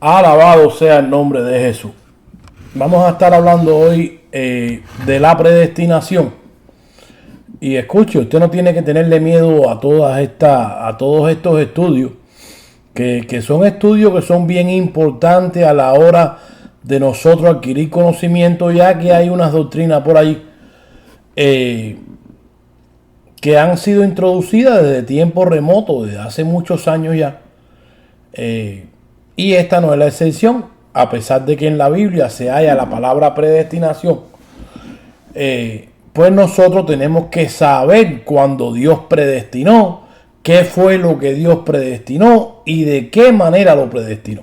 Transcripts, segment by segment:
Alabado sea el nombre de Jesús. Vamos a estar hablando hoy de la predestinación. Y escuche, usted no tiene que tenerle miedo a todos estos estudios, que son estudios que son bien importantes a la hora de nosotros adquirir conocimiento, ya que hay unas doctrinas por ahí que han sido introducidas desde tiempos remotos, desde hace muchos años ya. Y esta no es la excepción, a pesar de que en la Biblia se halla la palabra predestinación. Pues nosotros tenemos que saber cuando Dios predestinó, qué fue lo que Dios predestinó y de qué manera lo predestinó,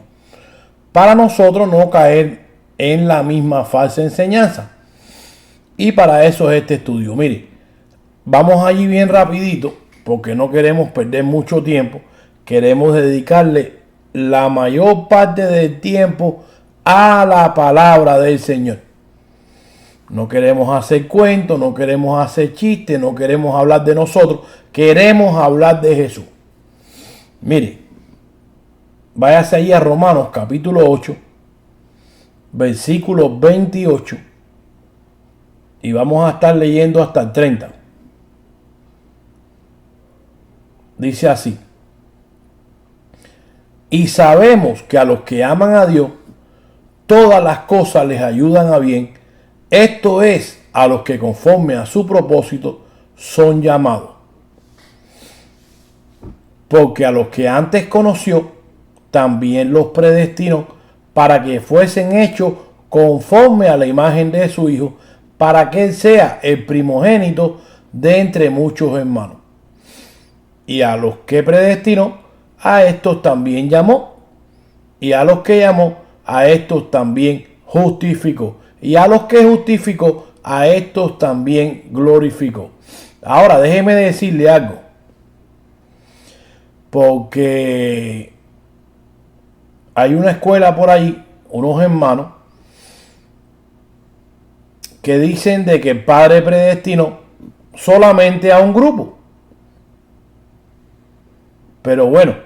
para nosotros no caer en la misma falsa enseñanza. Y para eso es este estudio. Mire, vamos allí bien rapidito, porque no queremos perder mucho tiempo. Queremos dedicarle la mayor parte del tiempo a la palabra del Señor. No queremos hacer cuentos, no queremos hacer chistes, no queremos hablar de nosotros. Queremos hablar de Jesús. Mire, váyase ahí a Romanos capítulo 8, versículo 28. Y vamos a estar leyendo hasta el 30. Dice así: y sabemos que a los que aman a Dios, todas las cosas les ayudan a bien. Esto es, a los que conforme a su propósito son llamados. Porque a los que antes conoció, también los predestinó para que fuesen hechos conforme a la imagen de su Hijo, para que Él sea el primogénito de entre muchos hermanos. Y a los que predestinó, a estos también llamó. Y a los que llamó, a estos también justificó. Y a los que justificó, a estos también glorificó. Ahora déjeme decirle algo, porque hay una escuela por ahí, unos hermanos, que dicen de que el Padre predestinó solamente a un grupo. Pero bueno,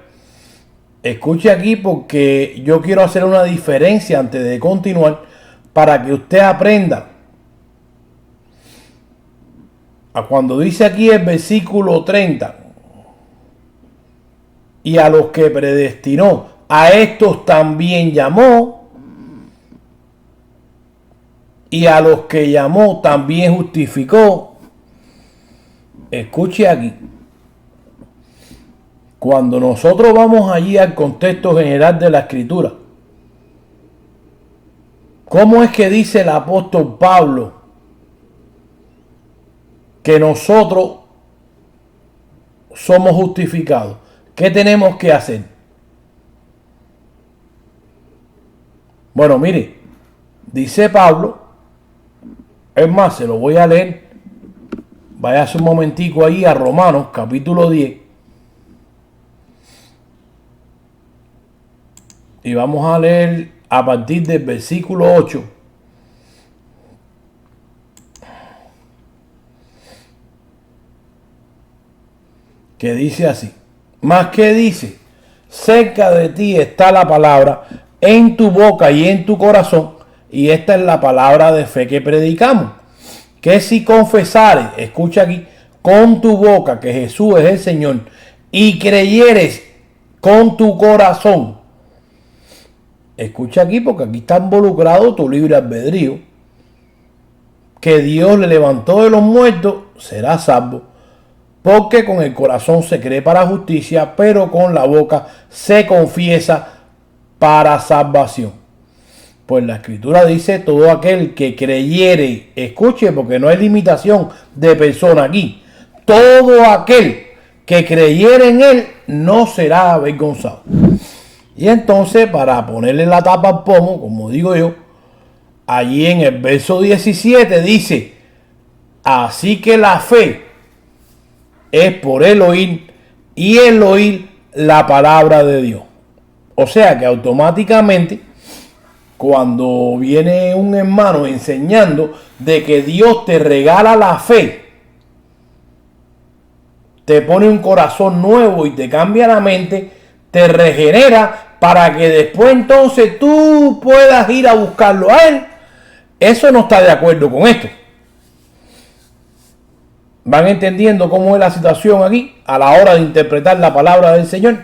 escuche aquí, porque yo quiero hacer una diferencia antes de continuar, para que usted aprenda. A cuando dice aquí el versículo 30, y a los que predestinó, a estos también llamó, y a los que llamó también justificó. Escuche aquí. Cuando nosotros vamos allí al contexto general de la Escritura, ¿cómo es que dice el apóstol Pablo que nosotros somos justificados? ¿Qué tenemos que hacer? Bueno, mire, dice Pablo, es más, se lo voy a leer. Váyase un momentico ahí a Romanos capítulo 10. Y vamos a leer a partir del versículo 8. Que dice así: más que dice, cerca de ti está la palabra, en tu boca y en tu corazón. Y esta es la palabra de fe que predicamos. Que si confesares, escucha aquí, con tu boca que Jesús es el Señor, y creyeres con tu corazón. Escucha aquí, porque aquí está involucrado tu libre albedrío. Que Dios le levantó de los muertos, será salvo. Porque con el corazón se cree para justicia, pero con la boca se confiesa para salvación. Pues la Escritura dice: todo aquel que creyere, escuche, porque no hay limitación de persona aquí, todo aquel que creyere en Él no será avergonzado. Y entonces, para ponerle la tapa al pomo, como digo yo, allí en el verso 17 dice: así que la fe es por el oír, y el oír la palabra de Dios. O sea que automáticamente, cuando viene un hermano enseñando de que Dios te regala la fe, te pone un corazón nuevo y te cambia la mente, te regenera, para que después entonces tú puedas ir a buscarlo a él, eso no está de acuerdo con esto. ¿Van entendiendo cómo es la situación aquí a la hora de interpretar la palabra del Señor?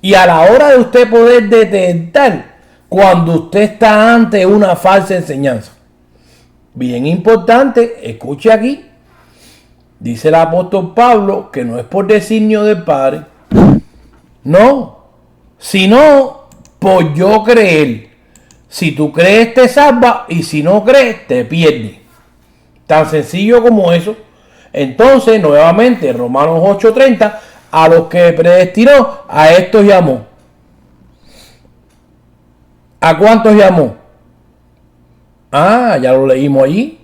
Y a la hora de usted poder detectar cuando usted está ante una falsa enseñanza. Bien importante, escuche aquí. Dice el apóstol Pablo que no es por designio del Padre, no, sino por yo creer. Si tú crees te salva y si no crees te pierdes. Tan sencillo como eso. Entonces, nuevamente, Romanos 8:30, a los que predestinó, a estos llamó. ¿A cuántos llamó? Ah, ya lo leímos allí.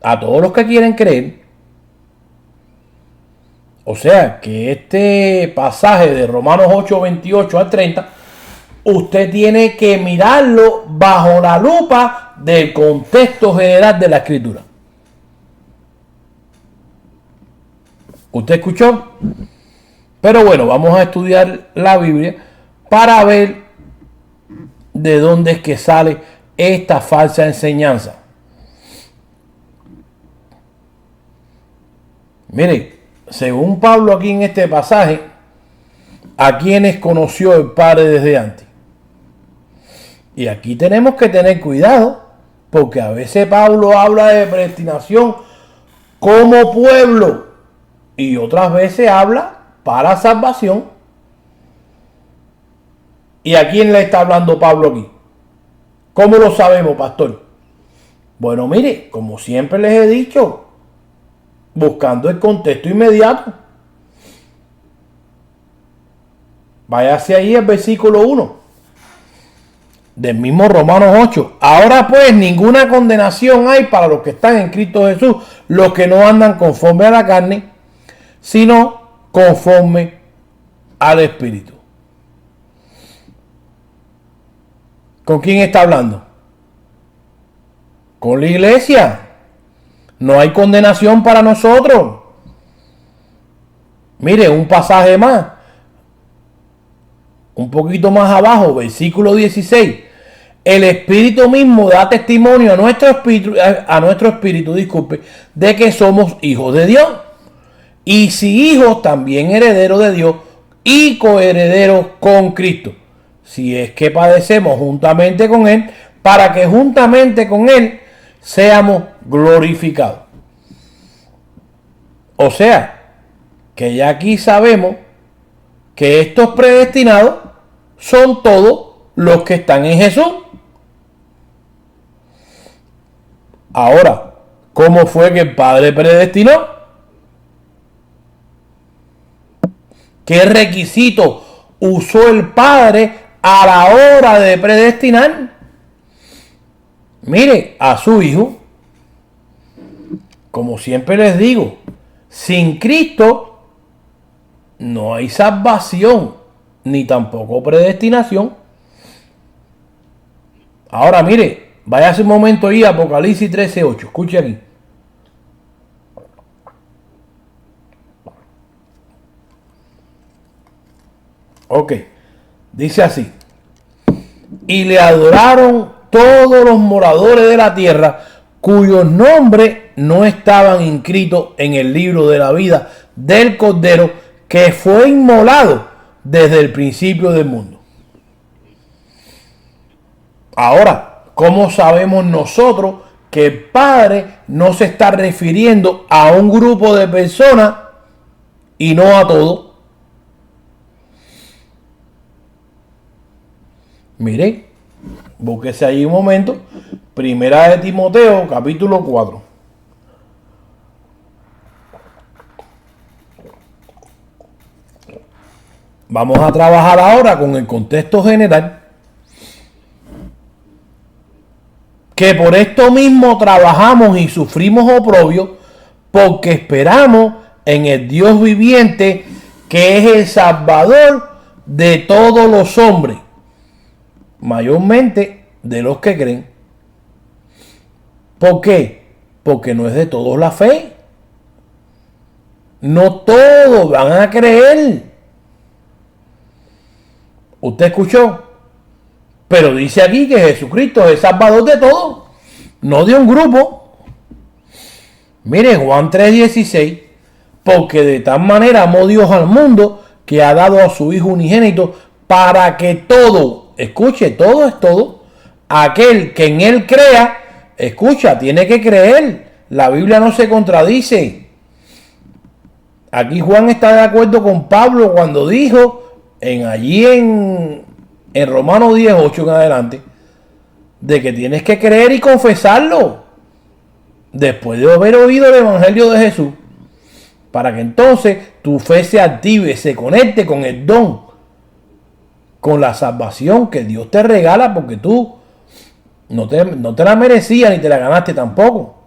A todos los que quieren creer. O sea, que este pasaje de Romanos 8:28 al 30, usted tiene que mirarlo bajo la lupa del contexto general de la Escritura. ¿Usted escuchó? Pero bueno, vamos a estudiar la Biblia para ver de dónde es que sale esta falsa enseñanza. Mire, según Pablo aquí en este pasaje, ¿a quienes conoció el Padre desde antes? Y aquí tenemos que tener cuidado, porque a veces Pablo habla de predestinación como pueblo y otras veces habla para salvación. ¿Y a quién le está hablando Pablo aquí? ¿Cómo lo sabemos, pastor? Bueno, mire, como siempre les he dicho, buscando el contexto inmediato. Váyase ahí al versículo 1 del mismo Romanos 8. Ahora pues ninguna condenación hay para los que están en Cristo Jesús, los que no andan conforme a la carne, sino conforme al Espíritu. ¿Con quién está hablando? Con la iglesia. No hay condenación para nosotros. Mire, un pasaje más. Un poquito más abajo, versículo 16. El Espíritu mismo da testimonio a nuestro espíritu, disculpe, de que somos hijos de Dios. Y si hijos, también herederos de Dios y coherederos con Cristo. Si es que padecemos juntamente con Él, para que juntamente con Él seamos glorificados. O sea, que ya aquí sabemos que estos predestinados son todos los que están en Jesús. Ahora, ¿cómo fue que el Padre predestinó? ¿Qué requisito usó el Padre a la hora de predestinar? Mire, a su Hijo. Como siempre les digo, sin Cristo no hay salvación, ni tampoco predestinación. Ahora mire, vaya un momento ahí, Apocalipsis 13:8. Escuche aquí. Ok, dice así. Y le adoraron todos los moradores de la tierra, cuyos nombres no estaban inscritos en el libro de la vida del Cordero, que fue inmolado desde el principio del mundo. Ahora, ¿cómo sabemos nosotros que el Padre no se está refiriendo a un grupo de personas y no a todos? Miren, búsquese ahí un momento. Primera de Timoteo, capítulo 4. Vamos a trabajar ahora con el contexto general. Que por esto mismo trabajamos y sufrimos oprobio, porque esperamos en el Dios viviente, que es el Salvador de todos los hombres, mayormente de los que creen. ¿Por qué? Porque no es de todos la fe. No todos van a creer. ¿Usted escuchó? Pero dice aquí que Jesucristo es el salvador de todos, no de un grupo. Mire Juan 3:16, porque de tal manera amó Dios al mundo que ha dado a su Hijo unigénito para que todo, escuche, todo es todo, aquel que en él crea, escucha, tiene que creer. La Biblia no se contradice. Aquí Juan está de acuerdo con Pablo cuando dijo en Romanos 10:8 en adelante, de que tienes que creer y confesarlo después de haber oído el Evangelio de Jesús, para que entonces tu fe se active, se conecte con el don, con la salvación que Dios te regala, porque tú no te la merecías ni te la ganaste tampoco.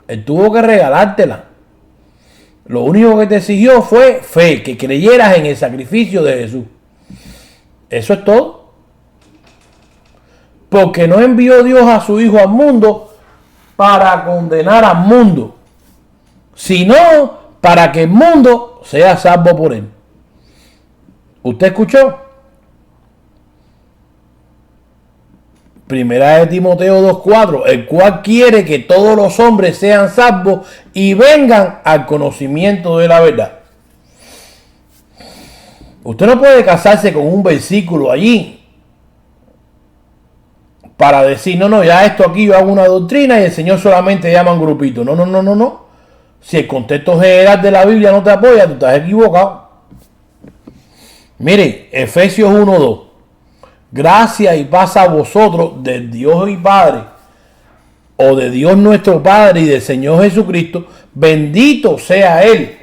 Él tuvo que regalártela. Lo único que te exigió fue fe, que creyeras en el sacrificio de Jesús. Eso es todo. Porque no envió Dios a su Hijo al mundo para condenar al mundo, sino para que el mundo sea salvo por él. ¿Usted escuchó? Primera de Timoteo 2:4, el cual quiere que todos los hombres sean salvos y vengan al conocimiento de la verdad. Usted no puede casarse con un versículo allí para decir, no, ya esto aquí yo hago una doctrina y el Señor solamente llama a un grupito. No. Si el contexto general de la Biblia no te apoya, tú estás equivocado. Mire, Efesios 1:2. Gracia y paz a vosotros de Dios y Padre, o de Dios nuestro Padre y del Señor Jesucristo. Bendito sea Él,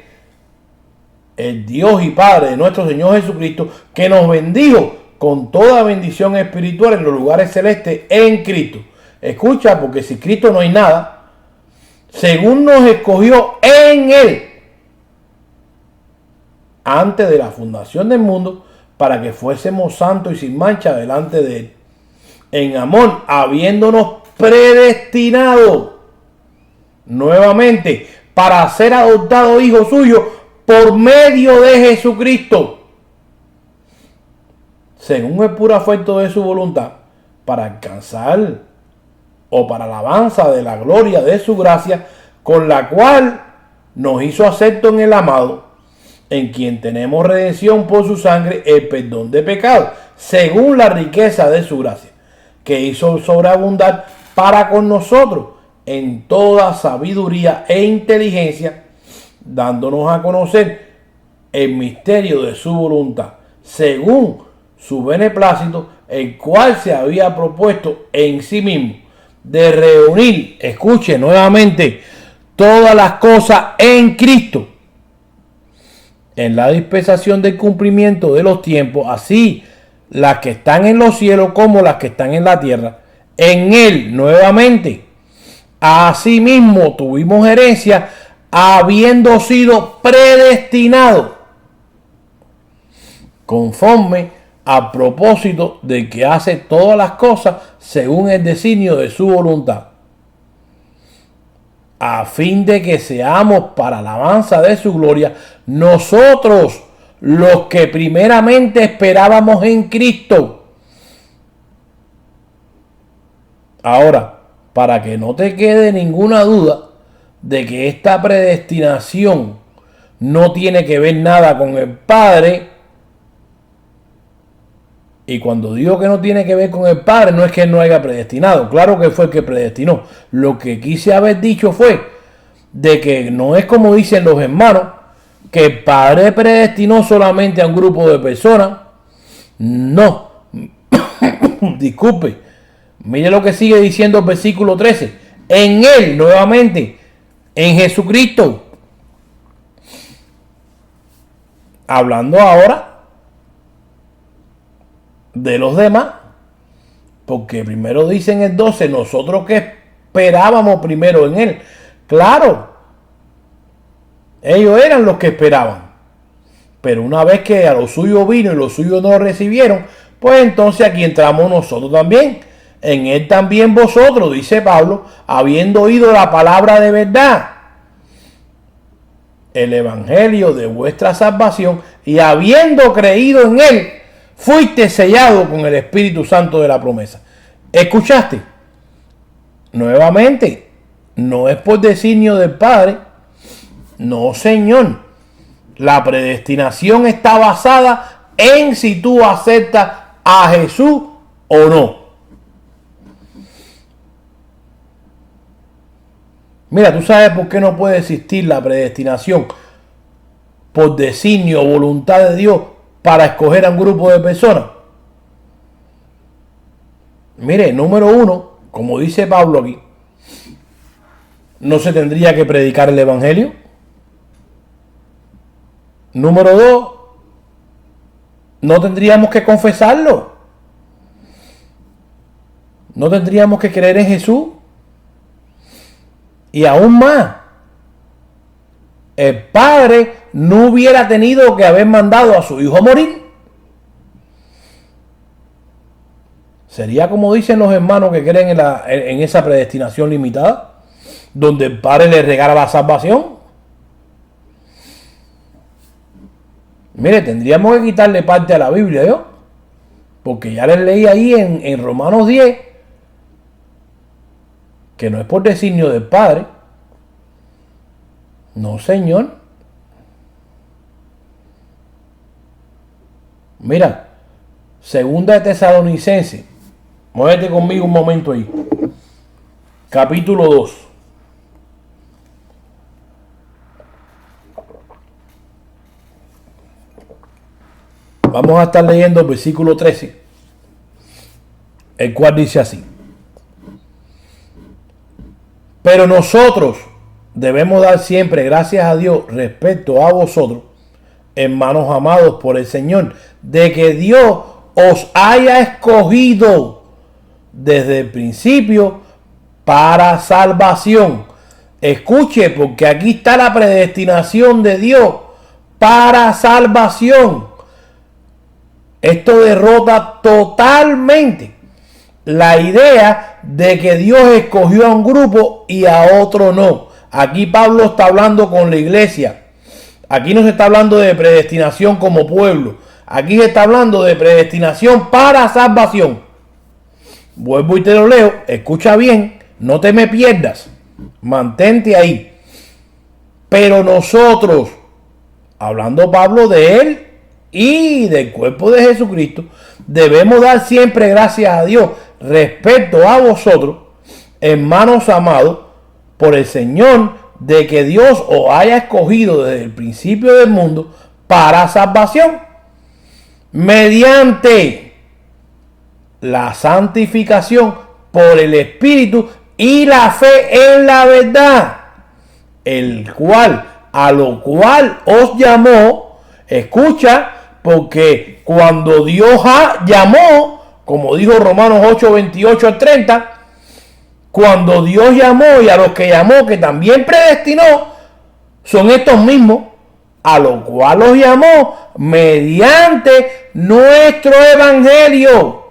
el Dios y Padre de nuestro Señor Jesucristo, que nos bendijo con toda bendición espiritual en los lugares celestes en Cristo. Escucha, porque sin Cristo no hay nada. Según nos escogió en Él, antes de la fundación del mundo, para que fuésemos santos y sin mancha delante de Él, en amor, habiéndonos predestinado nuevamente para ser adoptados hijos suyos por medio de Jesucristo, según el puro afecto de su voluntad, para alcanzar o para alabanza de la gloria de su gracia, con la cual nos hizo acepto en el amado, en quien tenemos redención por su sangre, el perdón de pecados, según la riqueza de su gracia, que hizo sobreabundar para con nosotros en toda sabiduría e inteligencia, dándonos a conocer el misterio de su voluntad, según su beneplácito, el cual se había propuesto en sí mismo, de reunir, escuche nuevamente, todas las cosas en Cristo, en la dispensación del cumplimiento de los tiempos, así las que están en los cielos como las que están en la tierra. En Él, nuevamente, asimismo tuvimos herencia, habiendo sido predestinados conforme al propósito de que hace todas las cosas según el designio de su voluntad, a fin de que seamos para alabanza de su gloria, nosotros los que primeramente esperábamos en Cristo. Ahora, para que no te quede ninguna duda de que esta predestinación no tiene que ver nada con el Padre, y cuando digo que no tiene que ver con el Padre, no es que Él no haya predestinado. Claro que fue el que predestinó. Lo que quise haber dicho fue de que no es como dicen los hermanos, que el Padre predestinó solamente a un grupo de personas. No. Disculpe. Mire lo que sigue diciendo el versículo 13. En Él, nuevamente, en Jesucristo. Hablando ahora de los demás, porque primero dice en el 12, nosotros que esperábamos primero en Él. Claro, ellos eran los que esperaban, pero una vez que a los suyos vino y los suyos no lo recibieron, pues entonces aquí entramos nosotros también. En Él también vosotros, dice Pablo, habiendo oído la palabra de verdad, el evangelio de vuestra salvación, y habiendo creído en Él, fuiste sellado con el Espíritu Santo de la promesa. ¿Escuchaste? Nuevamente, no es por designio del Padre. No, Señor. La predestinación está basada en si tú aceptas a Jesús o no. Mira, ¿tú sabes por qué no puede existir la predestinación por designio o voluntad de Dios para escoger a un grupo de personas? Mire, número uno, como dice Pablo aquí, no se tendría que predicar el Evangelio. Número dos, no tendríamos que confesarlo. No tendríamos que creer en Jesús. Y aún más, el Padre no hubiera tenido que haber mandado a su Hijo a morir. Sería como dicen los hermanos que creen en esa predestinación limitada, donde el Padre le regala la salvación. Mire, tendríamos que quitarle parte a la Biblia, ¿yo? Porque ya les leí ahí en Romanos 10 que no es por designio del Padre. No, Señor. Mira, segunda de Tesalonicenses. Muévete conmigo un momento ahí. Capítulo 2. Vamos a estar leyendo el versículo 13, el cual dice así: pero nosotros debemos dar siempre gracias a Dios respecto a vosotros, hermanos amados por el Señor, de que Dios os haya escogido desde el principio para salvación. Escuche, porque aquí está la predestinación de Dios para salvación. Esto derrota totalmente la idea de que Dios escogió a un grupo y a otro no. Aquí Pablo está hablando con la iglesia. Aquí no se está hablando de predestinación como pueblo. Aquí se está hablando de predestinación para salvación. Vuelvo y te lo leo. Escucha bien. No te me pierdas. Mantente ahí. Pero nosotros, hablando Pablo de él y del cuerpo de Jesucristo, debemos dar siempre gracias a Dios respecto a vosotros, hermanos amados, por el Señor, de que Dios os haya escogido desde el principio del mundo para salvación, mediante la santificación por el Espíritu y la fe en la verdad, el cual, a lo cual os llamó. Escucha, porque cuando Dios llamó, como dijo Romanos 8, 28 al 30, cuando Dios llamó, y a los que llamó, que también predestinó, son estos mismos, a lo cual los llamó mediante nuestro evangelio.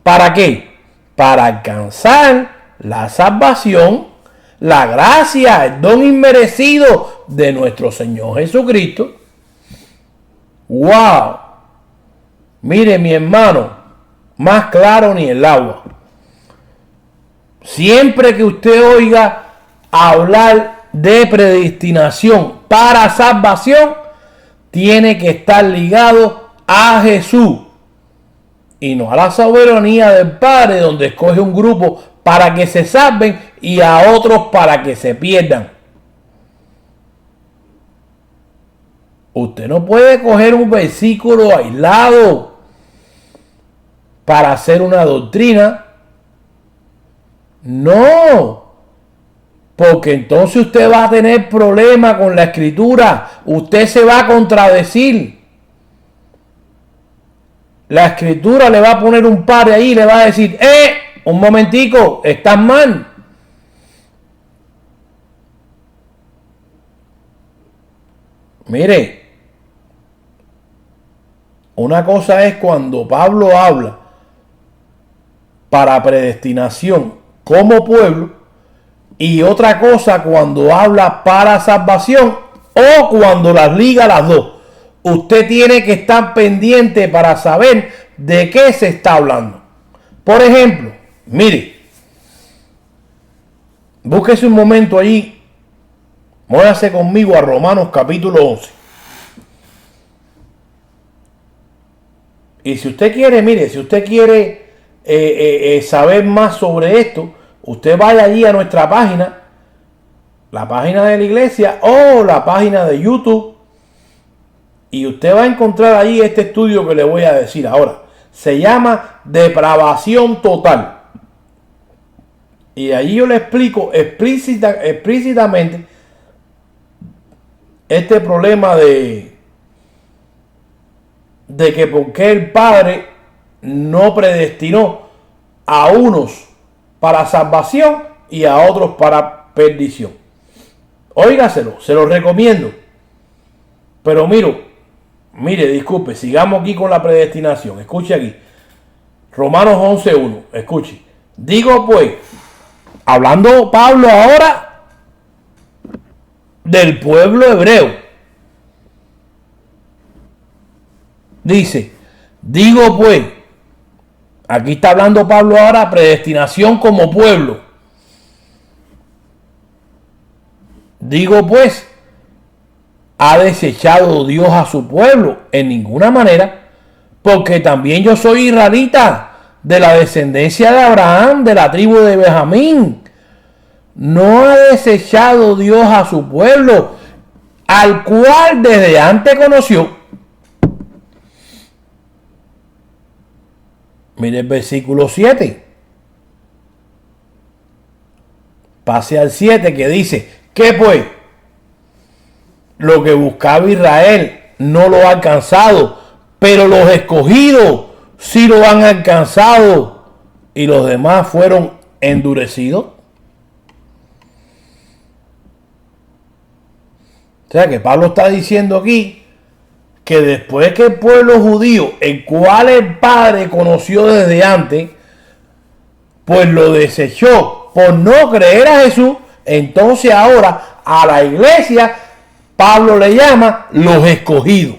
¿Para qué? Para alcanzar la salvación, la gracia, el don inmerecido de nuestro Señor Jesucristo. ¡Wow! Mire, mi hermano, más claro ni el agua. Siempre que usted oiga hablar de predestinación para salvación, tiene que estar ligado a Jesús y no a la soberanía del Padre, donde escoge un grupo para que se salven y a otros para que se pierdan. Usted no puede coger un versículo aislado para hacer una doctrina. No, porque entonces usted va a tener problemas con la escritura. Usted se va a contradecir. La escritura le va a poner un par ahí y le va a decir: un momentico, estás mal. Mire, una cosa es cuando Pablo habla para predestinación como pueblo, y otra cosa cuando habla para salvación, o cuando las liga las dos. usted tiene que estar pendiente para saber de qué se está hablando. Por ejemplo, mire, búsquese un momento allí, muévase conmigo a Romanos capítulo 11. Y si usted quiere, mire, si usted quiere saber más sobre esto, usted vaya allí a nuestra página, la página de la iglesia o la página de YouTube, y usted va a encontrar ahí este estudio que le voy a decir ahora. Se llama Depravación Total. Y allí yo le explico explícitamente este problema de que por qué el Padre no predestinó a unos para salvación y a otros para perdición. Óigaselo, se lo recomiendo. Pero mire, disculpe, sigamos aquí con la predestinación. Escuche aquí. Romanos 11:1. Escuche. Digo pues, hablando Pablo ahora del pueblo hebreo. Dice, digo pues, aquí está hablando Pablo ahora, predestinación como pueblo. Digo pues, ¿ha desechado Dios a su pueblo? En ninguna manera, porque también yo soy israelita, de la descendencia de Abraham, de la tribu de Benjamín. No ha desechado Dios a su pueblo, al cual desde antes conoció. Mire el versículo 7. Pase al 7 que dice, ¿qué pues? Lo que buscaba Israel no lo ha alcanzado, pero los escogidos sí lo han alcanzado y los demás fueron endurecidos. O sea que Pablo está diciendo aquí que después que el pueblo judío, el cual el Padre conoció desde antes, pues lo desechó por no creer a Jesús, entonces ahora a la iglesia Pablo le llama los escogidos.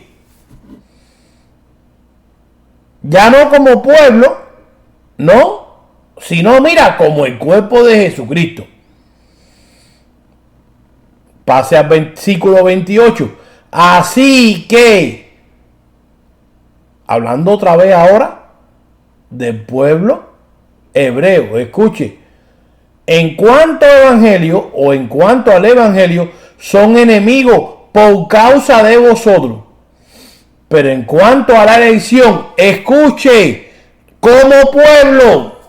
Ya no como pueblo, no, sino mira, como el cuerpo de Jesucristo. Pase al versículo 28. Así que, hablando otra vez ahora del pueblo hebreo, escuche, en cuanto al evangelio o en cuanto al evangelio, son enemigos por causa de vosotros. Pero en cuanto a la elección, escuche, como pueblo,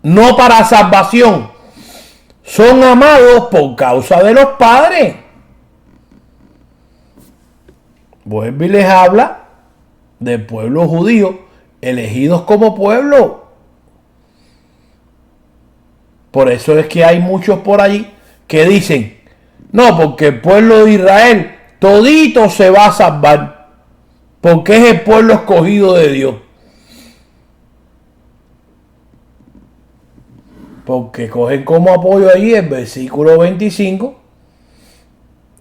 no para salvación, son amados por causa de los padres. Vuelve y les habla del pueblo judío, elegidos como pueblo. Por eso es que hay muchos por allí que dicen, no, porque el pueblo de Israel todito se va a salvar, porque es el pueblo escogido de Dios. Porque cogen como apoyo ahí el versículo 25,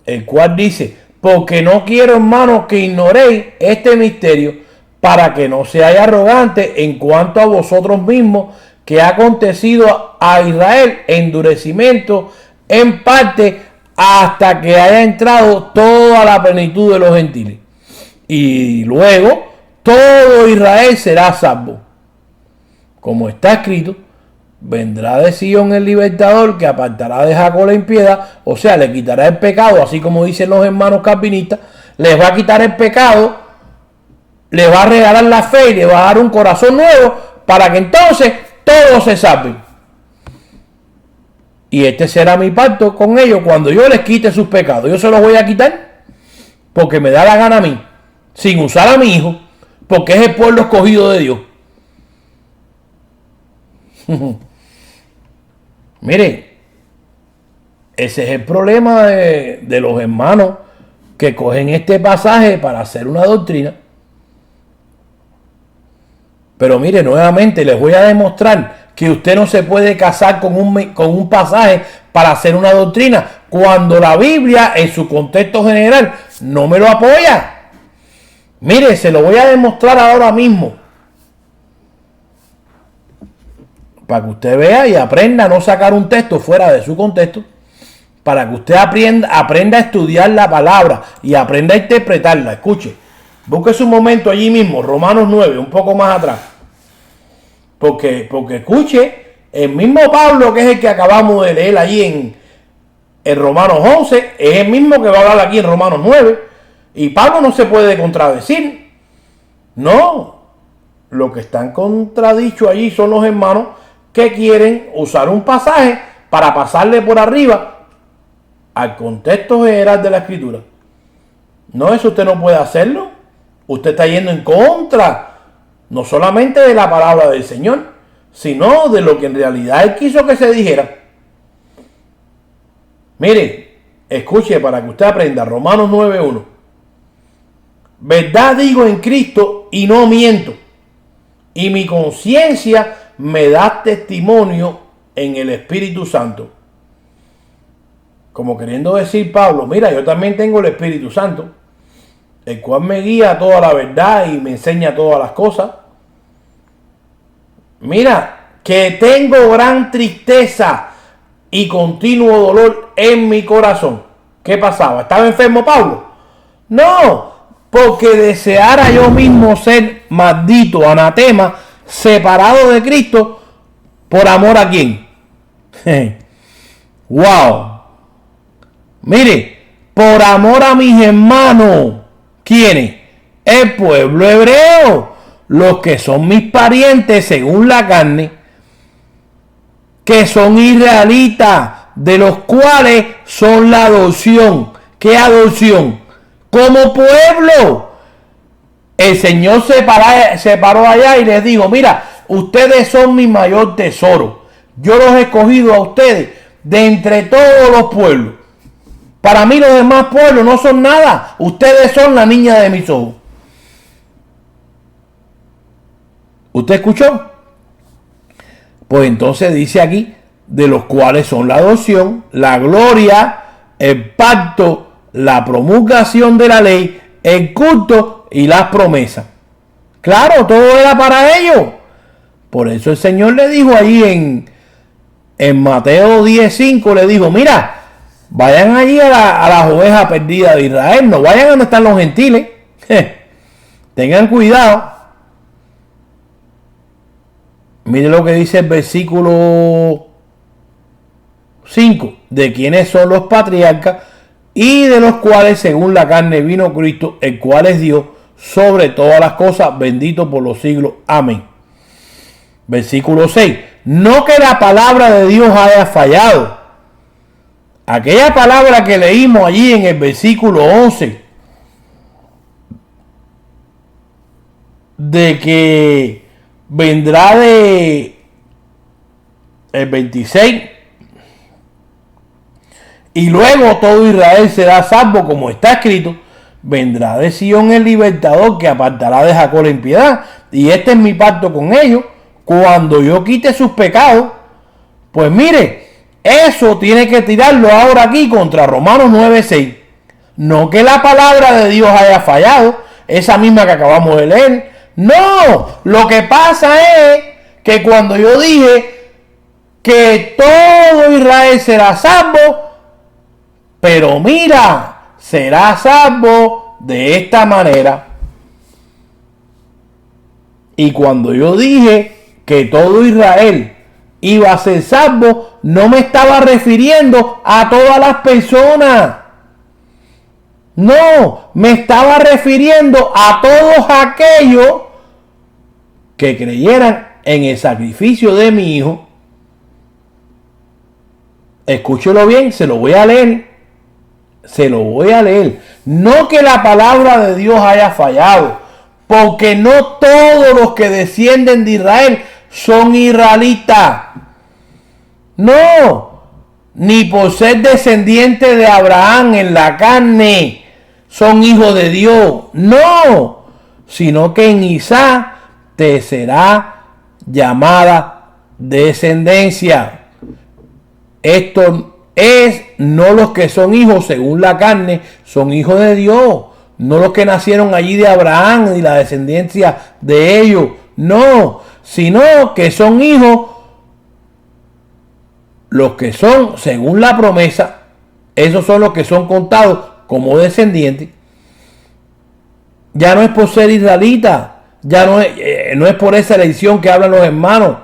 el cual dice, porque no quiero, hermanos, que ignoréis este misterio, para que no seáis arrogantes en cuanto a vosotros mismos, que ha acontecido a Israel endurecimiento en parte hasta que haya entrado toda la plenitud de los gentiles. Y luego todo Israel será salvo. Como está escrito, vendrá de Sion el libertador que apartará de Jacob la impiedad, o sea, le quitará el pecado, así como dicen los hermanos calvinistas, les va a quitar el pecado, le va a regalar la fe y le va a dar un corazón nuevo para que entonces todos se salven. Y este será mi pacto con ellos cuando yo les quite sus pecados. Yo se los voy a quitar porque me da la gana a mí, sin usar a mi hijo, porque es el pueblo escogido de Dios. Miren, ese es el problema de los hermanos que cogen este pasaje para hacer una doctrina. Pero mire, nuevamente les voy a demostrar que usted no se puede casar con un pasaje para hacer una doctrina cuando la Biblia en su contexto general no me lo apoya. Mire, se lo voy a demostrar ahora mismo. Para que usted vea y aprenda a no sacar un texto fuera de su contexto. Para que usted aprenda a estudiar la palabra y aprenda a interpretarla. Escuche, busque un momento allí mismo, Romanos 9, un poco más atrás. Porque escuche, el mismo Pablo, que es el que acabamos de leer allí en Romanos 11, es el mismo que va a hablar aquí en Romanos 9. Y Pablo no se puede contradecir. No, lo que están contradicho allí son los hermanos que quieren usar un pasaje para pasarle por arriba al contexto general de la escritura. No, eso usted no puede hacerlo. Usted está yendo en contra no solamente de la palabra del Señor, sino de lo que en realidad Él quiso que se dijera. Mire, escuche para que usted aprenda. Romanos 9:1. Verdad digo en Cristo y no miento, y mi conciencia me da testimonio en el Espíritu Santo. Como queriendo decir Pablo, mira, yo también tengo el Espíritu Santo, el cual me guía a toda la verdad y me enseña todas las cosas. Mira, que tengo gran tristeza y continuo dolor en mi corazón. ¿Qué pasaba? ¿Estaba enfermo Pablo? No, porque deseara yo mismo ser maldito, anatema, separado de Cristo, por amor a quién. Wow. Mire, por amor a mis hermanos. ¿Quiénes? El pueblo hebreo, los que son mis parientes según la carne, que son israelitas, de los cuales son la adopción. ¿Qué adopción? Como pueblo. El Señor se paró allá y les dijo, mira, ustedes son mi mayor tesoro. Yo los he escogido a ustedes de entre todos los pueblos. Para mí los demás pueblos no son nada. Ustedes son la niña de mis ojos. ¿Usted escuchó? Pues entonces dice aquí, de los cuales son la adopción, la gloria, el pacto, la promulgación de la ley, el culto y las promesas. Claro, todo era para ellos. Por eso el Señor le dijo ahí en Mateo 10:5, le dijo, mira, vayan allí a las ovejas perdidas de Israel, no vayan a donde están los gentiles. Tengan cuidado. Mire lo que dice el versículo 5, de quienes son los patriarcas y de los cuales según la carne vino Cristo, el cual es Dios sobre todas las cosas, bendito por los siglos. Amén. Versículo 6. No que la palabra de Dios haya fallado. Aquella palabra que leímos allí en el versículo 11, de que vendrá de el 26, y luego todo Israel será salvo, como está escrito, vendrá de Sion el libertador que apartará de Jacob la impiedad, y este es mi pacto con ellos, cuando yo quite sus pecados. Pues mire, eso tiene que tirarlo ahora aquí contra Romanos 9:6. No que la palabra de Dios haya fallado, esa misma que acabamos de leer. No, lo que pasa es que cuando yo dije que todo Israel será salvo, pero mira, será salvo de esta manera. Y cuando yo dije que todo Israel iba a ser salvo, no me estaba refiriendo a todas las personas. No, me estaba refiriendo a todos aquellos que creyeran en el sacrificio de mi hijo. Escúchelo bien, se lo voy a leer. Se lo voy a leer. No que la palabra de Dios haya fallado, porque no todos los que descienden de Israel son israelitas. No, ni por ser descendientes de Abraham en la carne son hijos de Dios. No, sino que en Isaac te será llamada descendencia. Esto es, no los que son hijos según la carne son hijos de Dios. no los que nacieron allí de Abraham y la descendencia de ellos, no, sino que son hijos, los que son según la promesa, esos son los que son contados como descendientes. Ya no es por ser israelita, ya no es por esa elección que hablan los hermanos.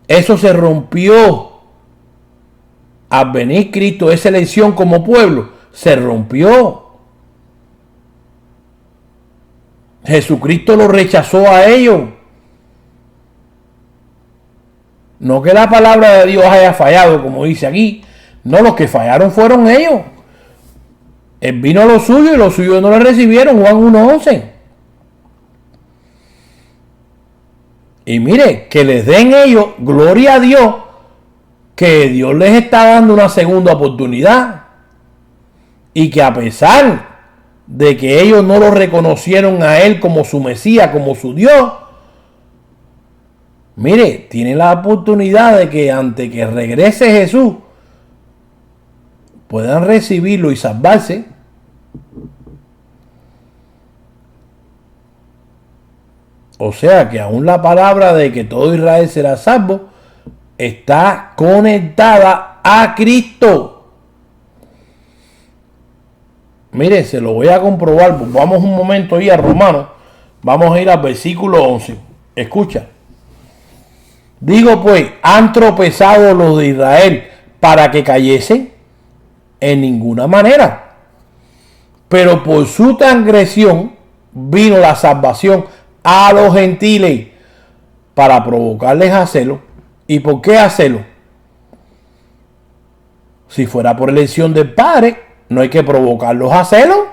Eso se rompió al venir Cristo, esa elección como pueblo, se rompió. Jesucristo lo rechazó a ellos. No que la palabra de Dios haya fallado, como dice aquí. No, los que fallaron fueron ellos. Él vino a lo suyo y los suyos no le recibieron. Juan 1:11. Y mire, que les den ellos, gloria a Dios, que Dios les está dando una segunda oportunidad. Y que a pesar de que ellos no lo reconocieron a Él como su Mesías, como su Dios, mire, tienen la oportunidad de que antes que regrese Jesús, puedan recibirlo y salvarse. O sea que aún la palabra de que todo Israel será salvo está conectada a Cristo. Mire, se lo voy a comprobar. Vamos un momento ahí a Romanos. Vamos a ir al versículo 11. Escucha. Digo pues, ¿han tropezado los de Israel para que cayesen? En ninguna manera. Pero por su transgresión vino la salvación a los gentiles para provocarles a celo. ¿Y por qué a celo? Si fuera por elección del Padre, no hay que provocarlos a celo.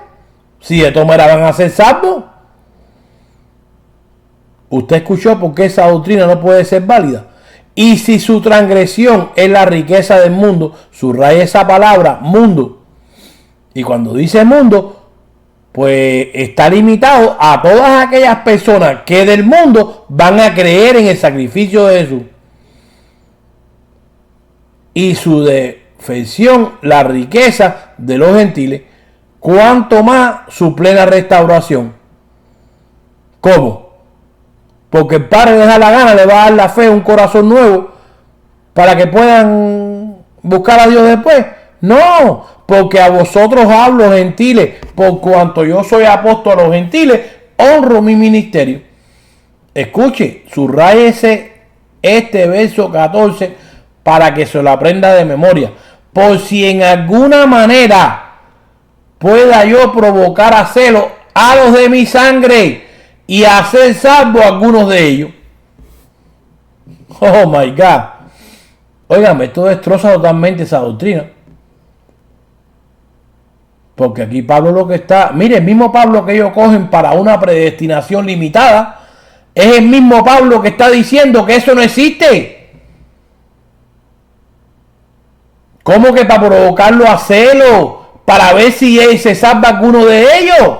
Si de todas maneras van a ser salvos. Usted escuchó por qué esa doctrina no puede ser válida. Y si su transgresión es la riqueza del mundo, subraya esa palabra, mundo. Y cuando dice mundo, pues está limitado a todas aquellas personas que del mundo van a creer en el sacrificio de Jesús. Y su defensión, la riqueza de los gentiles, cuanto más su plena restauración. ¿Cómo? Porque el Padre les da la gana, le va a dar la fe, un corazón nuevo, para que puedan buscar a Dios después. No, porque a vosotros hablo, gentiles, por cuanto yo soy apóstol a los gentiles, honro mi ministerio. Escuche, subrayese este verso 14 para que se lo aprenda de memoria. Por si en alguna manera pueda yo provocar a celo a los de mi sangre y hacer salvo a algunos de ellos. Oh my God. Óigame, esto destroza totalmente esa doctrina. Porque aquí Pablo lo que está... Mire, el mismo Pablo que ellos cogen para una predestinación limitada, es el mismo Pablo que está diciendo que eso no existe. ¿Cómo que para provocarlo a celo? Para ver si él se salva alguno de ellos.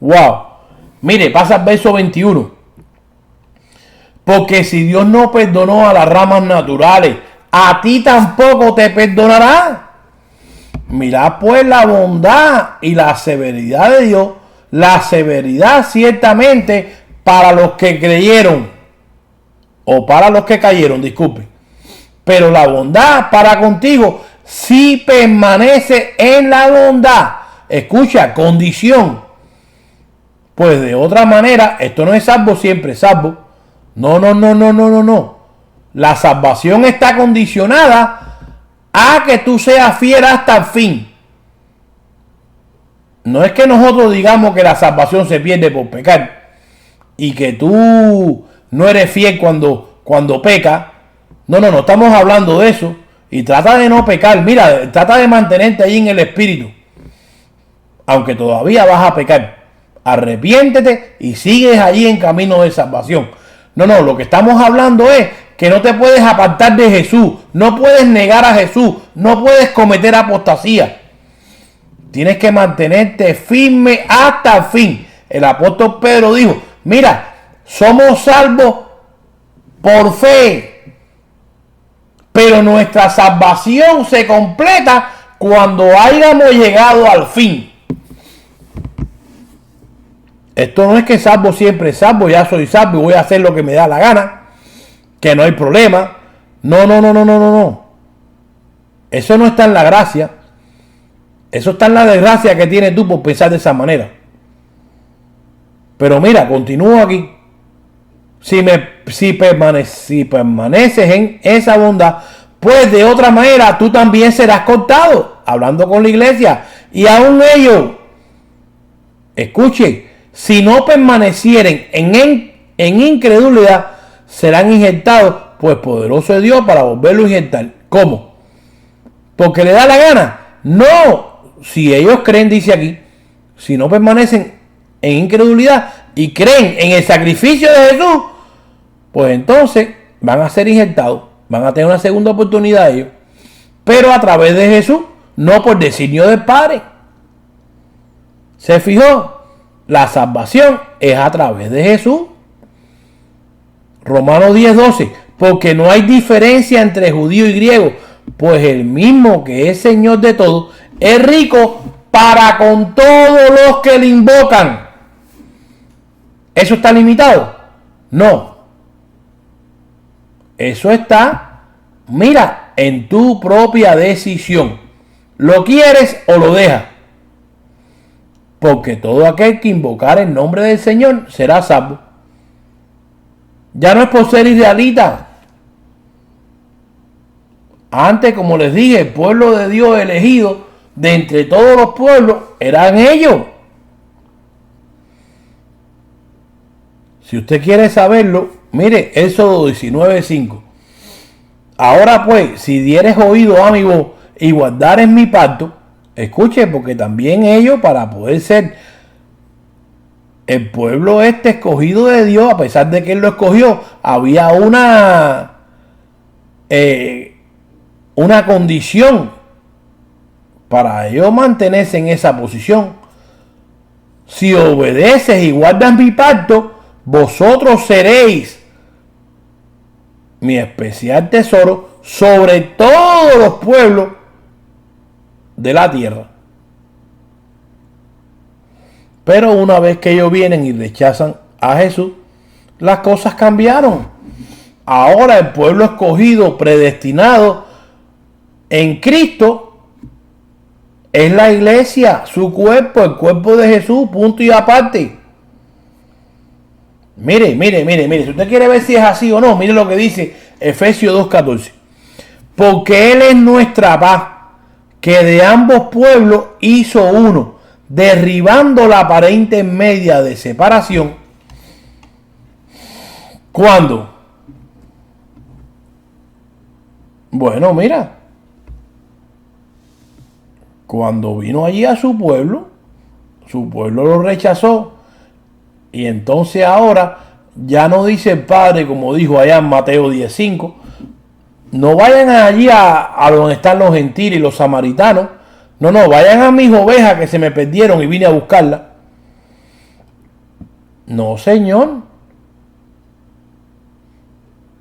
Wow. Mire, pasa el verso 21. Porque si Dios no perdonó a las ramas naturales, a ti tampoco te perdonará. Mirad pues la bondad y la severidad de Dios. La severidad ciertamente para los que creyeron. O para los que cayeron, disculpe. Pero la bondad para contigo si permanece en la bondad. Escucha, condición. Pues de otra manera, esto no es salvo siempre, salvo. No. La salvación está condicionada a que tú seas fiel hasta el fin. No es que nosotros digamos que la salvación se pierde por pecar y que tú no eres fiel cuando pecas. No estamos hablando de eso. Y trata de no pecar. Mira, trata de mantenerte ahí en el espíritu. Aunque todavía vas a pecar. Arrepiéntete y sigues allí en camino de salvación. No, lo que estamos hablando es que no te puedes apartar de Jesús. No puedes negar a Jesús. No puedes cometer apostasía. Tienes que mantenerte firme hasta el fin. El apóstol Pedro dijo, mira, somos salvos por fe. Pero nuestra salvación se completa cuando hayamos llegado al fin. Esto no es que salvo siempre salvo, ya soy salvo y voy a hacer lo que me da la gana, que no hay problema. No. Eso no está en la gracia. Eso está en la desgracia que tienes tú por pensar de esa manera. Pero mira, continúo aquí. Si permaneces en esa bondad, pues de otra manera tú también serás cortado. Hablando con la iglesia. Y aún ellos, escuchen, si no permanecieren en incredulidad, serán injertados, pues poderoso es Dios para volverlo a injertar. ¿Cómo? ¿Porque le da la gana? No. Si ellos creen, dice aquí, si no permanecen en incredulidad y creen en el sacrificio de Jesús, pues entonces van a ser injertados, van a tener una segunda oportunidad ellos, pero a través de Jesús, no por designio del Padre. ¿Se fijó? La salvación es a través de Jesús. Romanos 10:12, porque no hay diferencia entre judío y griego, pues el mismo que es Señor de todos es rico para con todos los que le invocan. ¿Eso está limitado? No. Eso está, mira, en tu propia decisión. ¿Lo quieres o lo dejas? Porque todo aquel que invocar el nombre del Señor será salvo. Ya no es por ser israelita. Antes, como les dije, el pueblo de Dios elegido de entre todos los pueblos eran ellos. Si usted quiere saberlo, mire, Éxodo 19:5. Ahora pues, si dieres oído a mi voz y guardares mi pacto, escuche, porque también ellos, para poder ser el pueblo escogido de Dios, a pesar de que Él lo escogió, había una condición para ellos mantenerse en esa posición. Si obedeces y guardas mi pacto, vosotros seréis mi especial tesoro sobre todos los pueblos de la tierra. Pero una vez que ellos vienen y rechazan a Jesús, las cosas cambiaron. Ahora el pueblo escogido, predestinado en Cristo, es la iglesia, su cuerpo, el cuerpo de Jesús, punto y aparte. Mire, si usted quiere ver si es así o no, mire lo que dice Efesios 2:14. Porque Él es nuestra paz, que de ambos pueblos hizo uno, derribando la pared intermedia de separación. ¿Cuándo? Bueno, mira, cuando vino allí a su pueblo lo rechazó. Y entonces ahora ya no dice el Padre, como dijo allá en Mateo 10:5, no vayan allí a donde están los gentiles y los samaritanos. No, vayan a mis ovejas que se me perdieron y vine a buscarlas. No, Señor.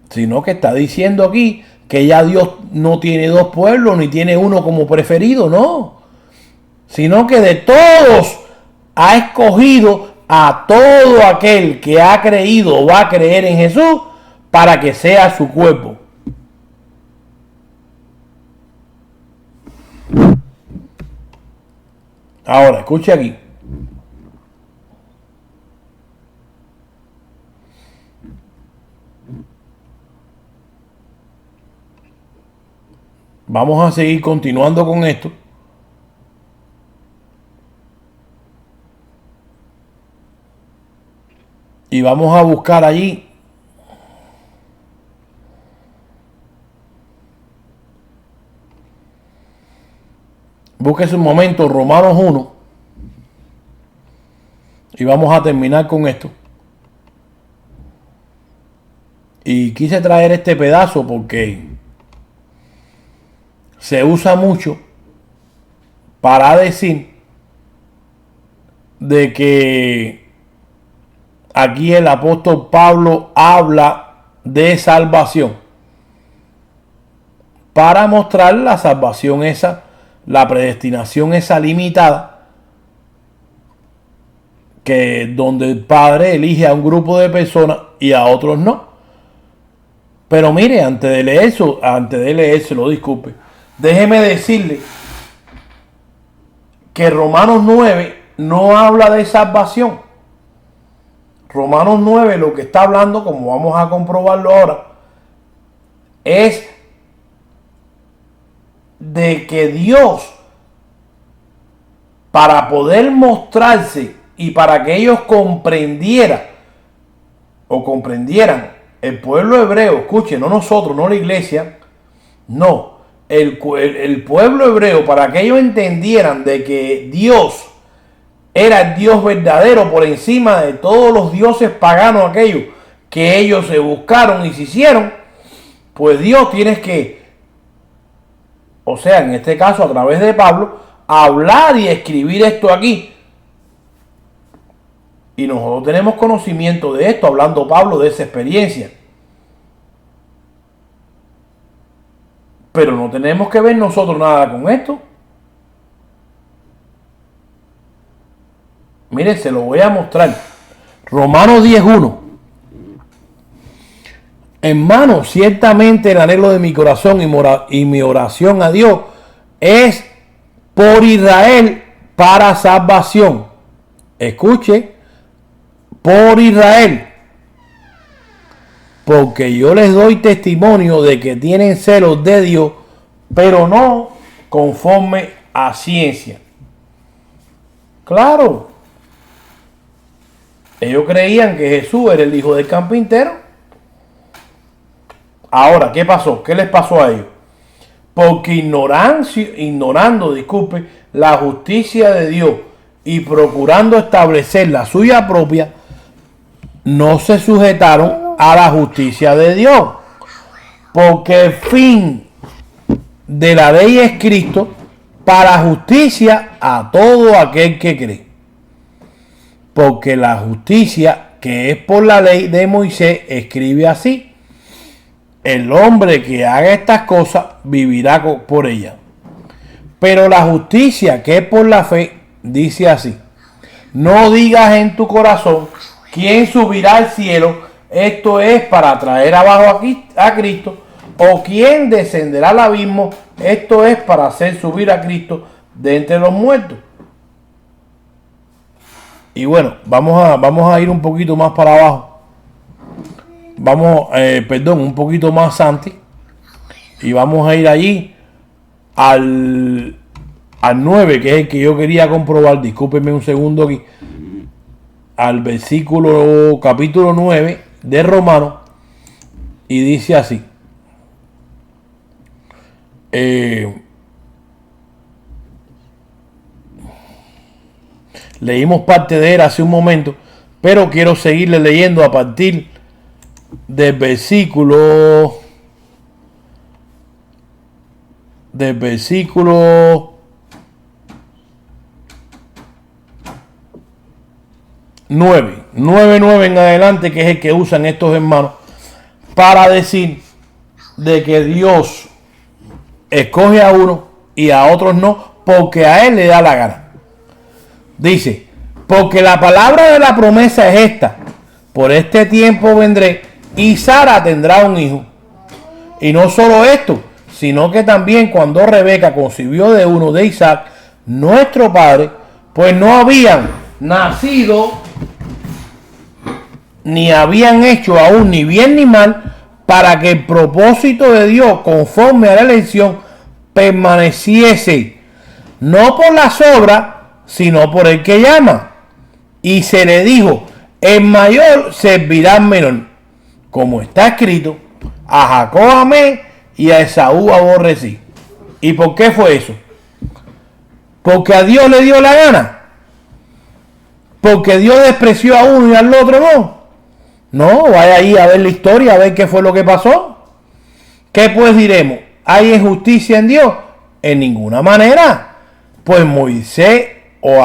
Sino que está diciendo aquí que ya Dios no tiene dos pueblos ni tiene uno como preferido, no. Sino que de todos ha escogido a todo aquel que ha creído o va a creer en Jesús para que sea su cuerpo. Ahora, escuche aquí. Vamos a seguir continuando con esto. Y vamos a buscar allí búsquese un momento Romanos 1 y vamos a terminar con esto. Y quise traer este pedazo porque se usa mucho para decir de que aquí el apóstol Pablo habla de salvación. para mostrar la salvación esa, la predestinación esa limitada, que donde el Padre elige a un grupo de personas y a otros no. Pero mire, antes de leérselo, disculpe, déjeme decirle que Romanos 9 no habla de salvación. Romanos 9 lo que está hablando, como vamos a comprobarlo ahora, es de que Dios, para poder mostrarse y para que ellos comprendieran, el pueblo hebreo, escuche, no nosotros, no la iglesia, no, el pueblo hebreo, para que ellos entendieran de que Dios era el Dios verdadero por encima de todos los dioses paganos aquellos que ellos se buscaron y se hicieron, pues Dios tiene que, o sea, en este caso a través de Pablo, hablar y escribir esto aquí. Y nosotros tenemos conocimiento de esto, hablando Pablo de esa experiencia. Pero no tenemos que ver nosotros nada con esto. Miren, se lo voy a mostrar. Romanos 10:1. Hermano, ciertamente el anhelo de mi corazón y mi oración a Dios es por Israel para salvación. Escuche, por Israel. Porque yo les doy testimonio de que tienen celos de Dios, pero no conforme a ciencia. Claro. Ellos creían que Jesús era el hijo del carpintero. Ahora, ¿qué pasó? ¿Qué les pasó a ellos? Porque ignorando, la justicia de Dios y procurando establecer la suya propia, no se sujetaron a la justicia de Dios. Porque el fin de la ley es Cristo para justicia a todo aquel que cree. Porque la justicia que es por la ley de Moisés escribe así: el hombre que haga estas cosas vivirá por ellas. Pero la justicia que es por la fe dice así: no digas en tu corazón quién subirá al cielo, esto es para traer abajo a Cristo, o quién descenderá al abismo, esto es para hacer subir a Cristo de entre los muertos. Y bueno, vamos a ir un poquito más para abajo. Un poquito más antes. Y vamos a ir allí al 9, que es el que yo quería comprobar. Discúlpenme un segundo aquí. Al capítulo 9 de Romanos. Y dice así. Leímos parte de él hace un momento, pero quiero seguirle leyendo a partir del versículo 9 en adelante, que es el que usan estos hermanos para decir de que Dios escoge a uno y a otros no, porque a él le da la gana. Dice: porque la palabra de la promesa es esta: por este tiempo vendré y Sara tendrá un hijo. Y no solo esto, sino que también cuando Rebeca concibió de uno de Isaac, nuestro padre, pues no habían nacido ni habían hecho aún ni bien ni mal, para que el propósito de Dios conforme a la elección permaneciese, no por las obras, sino por el que llama. Y se le dijo: el mayor servirá al menor, como está escrito: a Jacob amé y a Esaú aborrecí. ¿Y por qué fue eso? Porque a Dios le dio la gana. Porque Dios despreció a uno y al otro no. No, vaya ahí a ver la historia, a ver qué fue lo que pasó. ¿Qué pues diremos? ¿Hay injusticia en Dios? En ninguna manera. Pues a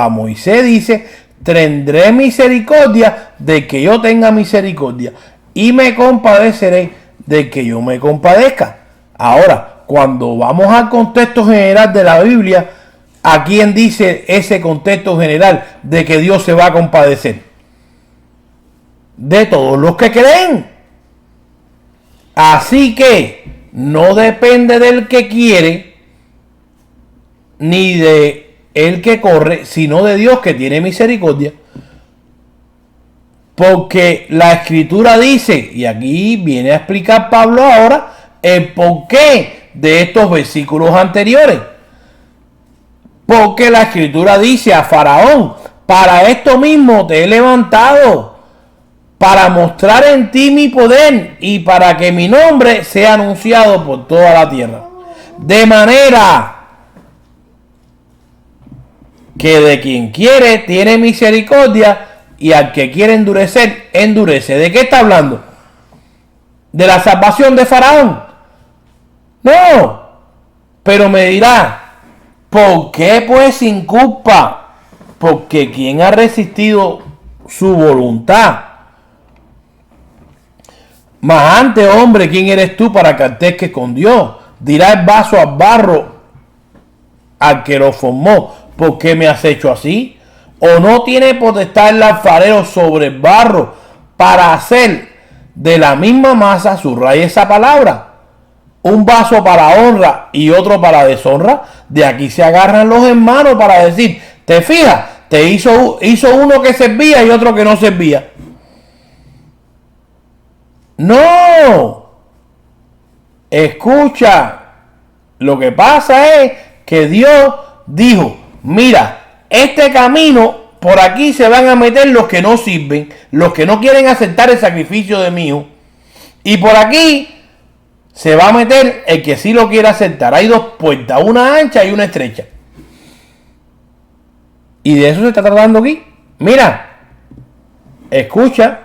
Moisés dice: tendré misericordia de que yo tenga misericordia, y me compadeceré de que yo me compadezca. Ahora, cuando vamos al contexto general de la Biblia, ¿a quién dice ese contexto general de que Dios se va a compadecer? De todos los que creen. Así que no depende del que quiere ni de el que corre, sino de Dios que tiene misericordia. Porque la Escritura dice, y aquí viene a explicar Pablo ahora el porqué de estos versículos anteriores. Porque la Escritura dice a Faraón: para esto mismo te he levantado, para mostrar en ti mi poder y para que mi nombre sea anunciado por toda la tierra. De manera que de quien quiere tiene misericordia, y al que quiere endurecer, endurece. ¿De qué está hablando? ¿De la salvación de Faraón? No. Pero me dirá, ¿por qué pues sin culpa? Porque quien ha resistido su voluntad. Mas antes, hombre, ¿quién eres tú para que alterques con Dios? Dirá el vaso al barro al que lo formó: ¿por qué me has hecho así? ¿O no tiene potestad el alfarero sobre el barro para hacer de la misma masa? Subraya esa palabra. Un vaso para honra y otro para deshonra. De aquí se agarran los hermanos para decir: ¿te fijas? Te hizo uno que servía y otro que no servía. No. Escucha. Lo que pasa es que Dios dijo: mira, este camino, por aquí se van a meter los que no sirven, los que no quieren aceptar el sacrificio de mi hijo. Y por aquí se va a meter el que sí lo quiere aceptar. Hay dos puertas, una ancha y una estrecha. Y de eso se está tratando aquí. Mira, escucha.